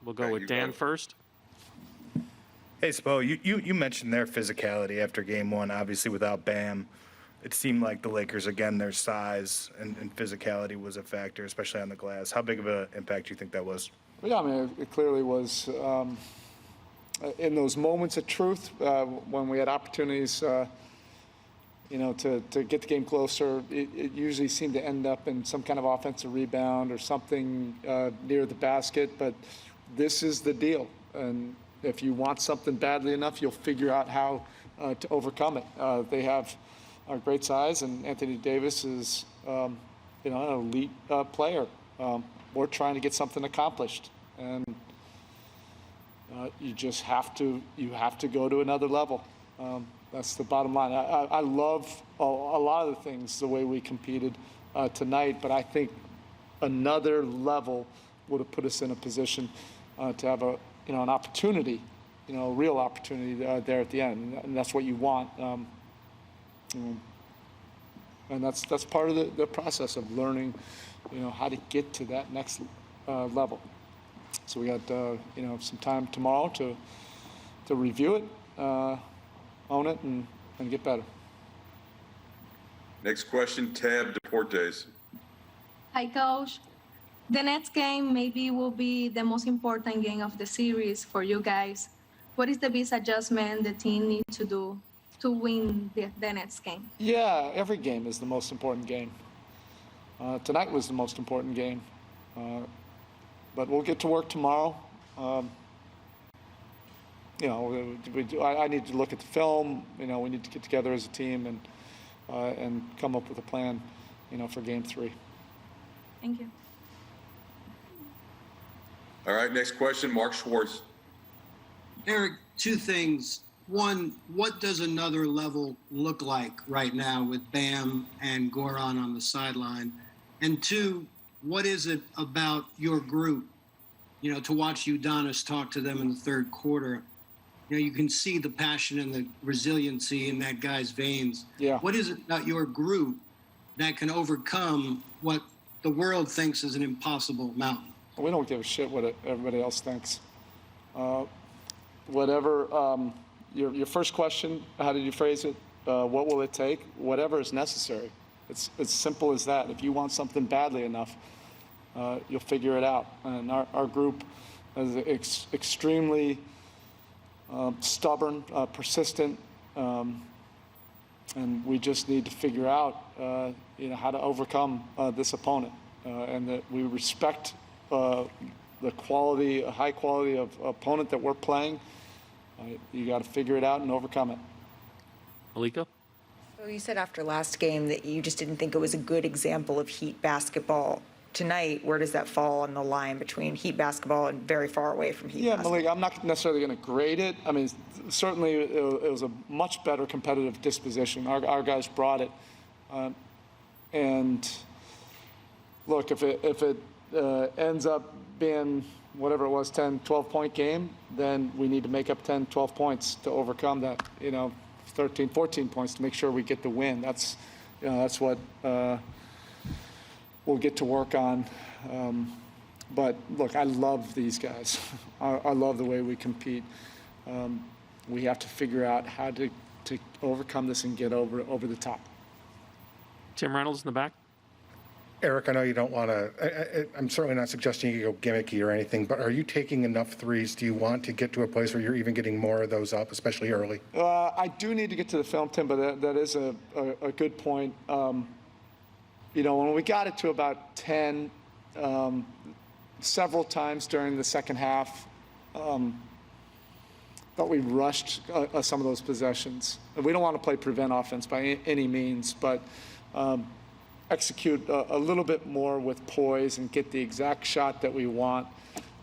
We'll go with Dan first. Hey, Spo, you mentioned their physicality after game one. Obviously, without Bam, it seemed like the Lakers, again, their size and physicality was a factor, especially on the glass. How big of an impact do you think that was? Well, yeah, I mean, it clearly was. In those moments of truth, when we had opportunities, to get the game closer, it usually seemed to end up in some kind of offensive rebound or something near the basket. But this is the deal. And if you want something badly enough, you'll figure out how to overcome it. They have a great size, and Anthony Davis is, an elite player. We're trying to get something accomplished, and you just have to go to another level. That's the bottom line. I love a lot of the things, the way we competed tonight, but I think another level would have put us in a position to have an opportunity, a real opportunity there at the end, and that's what you want. And that's part of the process of learning, how to get to that next level. So we got some time tomorrow to review it, own it, and get better. Next question, Tab Deportes. Hi, Coach. The next game maybe will be the most important game of the series for you guys. What is the biggest adjustment the team needs to do to win the next game? Yeah, every game is the most important game. Tonight was the most important game. But we'll get to work tomorrow. I need to look at the film. We need to get together as a team and come up with a plan, for Game 3. Thank you. All right, next question, Mark Schwartz. Erik, two things. One, what does another level look like right now with Bam and Goran on the sideline? And two, what is it about your group, to watch Udonis talk to them in the third quarter? You can see the passion and the resiliency in that guy's veins. Yeah. What is it about your group that can overcome what the world thinks is an impossible mountain? We don't give a shit what everybody else thinks. Whatever, your first question, how did you phrase it? What will it take? Whatever is necessary. It's as simple as that. If you want something badly enough, you'll figure it out. And our group is extremely stubborn, persistent, and we just need to figure out, how to overcome this opponent, and that we respect the quality, high quality of opponent that we're playing. You got to figure it out and overcome it. Malika? So you said after last game that you just didn't think it was a good example of Heat basketball. Tonight, where does that fall on the line between Heat basketball and very far away from Heat basketball? Malika, I'm not necessarily going to grade it. I mean, certainly it was a much better competitive disposition. Our guys brought it. And look, if it ends up being whatever it was, 10, 12-point game, then we need to make up 10, 12 points to overcome that, 13, 14 points to make sure we get the win. That's what we'll get to work on. But look, I love these guys. I love the way we compete. We have to figure out how to overcome this and get over the top. Tim Reynolds in the back. Erik, I know you don't want to, I'm certainly not suggesting you go gimmicky or anything, but are you taking enough threes? Do you want to get to a place where you're even getting more of those up, especially early? I do need to get to the film, Tim, but that is a good point. When we got it to about 10, several times during the second half, thought we rushed some of those possessions. We don't want to play prevent offense by any means, but execute a little bit more with poise and get the exact shot that we want.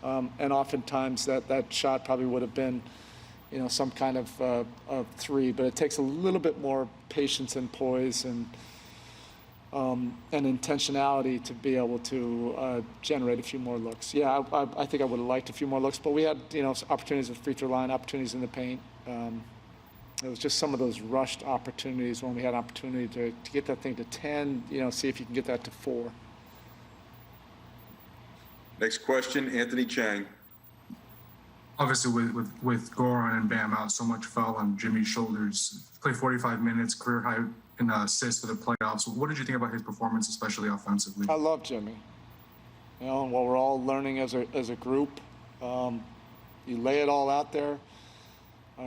And oftentimes that shot probably would have been, some kind of three, but it takes a little bit more patience and poise and intentionality to be able to generate a few more looks. Yeah, I think I would have liked a few more looks, but we had, opportunities at the free throw line, opportunities in the paint. It was just some of those rushed opportunities when we had opportunity to get that thing to 10, see if you can get that to 4. Next question, Anthony Chang. Obviously, with Goran and Bam out, so much fell on Jimmy's shoulders. Played 45 minutes, career high in assists for the playoffs. What did you think about his performance, especially offensively? I love Jimmy. You know, and what we're all learning as a group, you lay it all out there.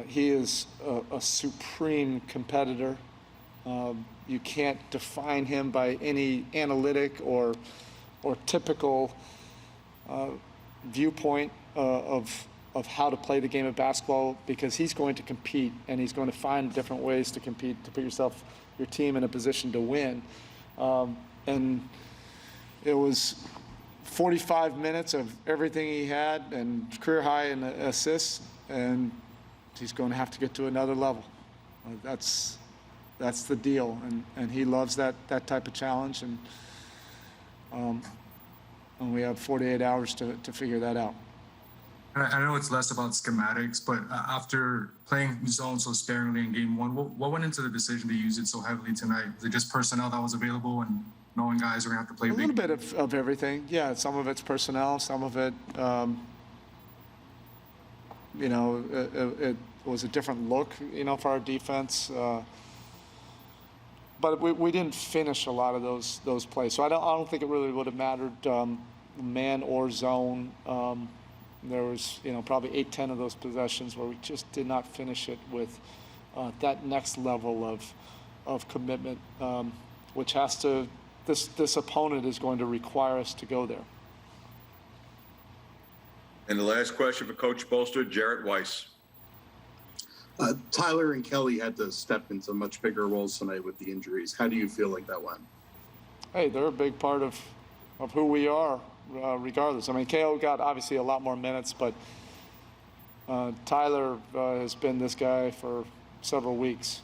He is a supreme competitor. You can't define him by any analytic or typical viewpoint of how to play the game of basketball, because he's going to compete and he's going to find different ways to compete to put your team in a position to win. And it was 45 minutes of everything he had and career high in assists, and he's going to have to get to another level. That's the deal, and he loves that type of challenge, and we have 48 hours to figure that out. I know it's less about schematics, but after playing zone so sparingly in game one, what went into the decision to use it so heavily tonight? Was it just personnel that was available and knowing guys are going to have to play A big? little bit of everything. Yeah, some of it's personnel, some of it, it was a different look, for our defense. But we didn't finish a lot of those plays. So I don't think it really would have mattered, man or zone. There was, probably 8-10 of those possessions where we just did not finish it with that next level of commitment, which has to, this opponent is going to require us to go there. And the last question for Coach Spoelstra, Jarrett Weiss. Tyler and Kelly had to step into much bigger roles tonight with the injuries. How do you feel like that went? Hey, they're a big part of who we are, regardless. I mean, KO got obviously a lot more minutes, but Tyler has been this guy for several weeks.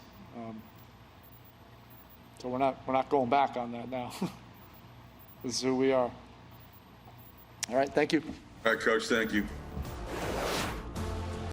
So we're not going back on that now. This is who we are. All right, thank you. All right, Coach, thank you.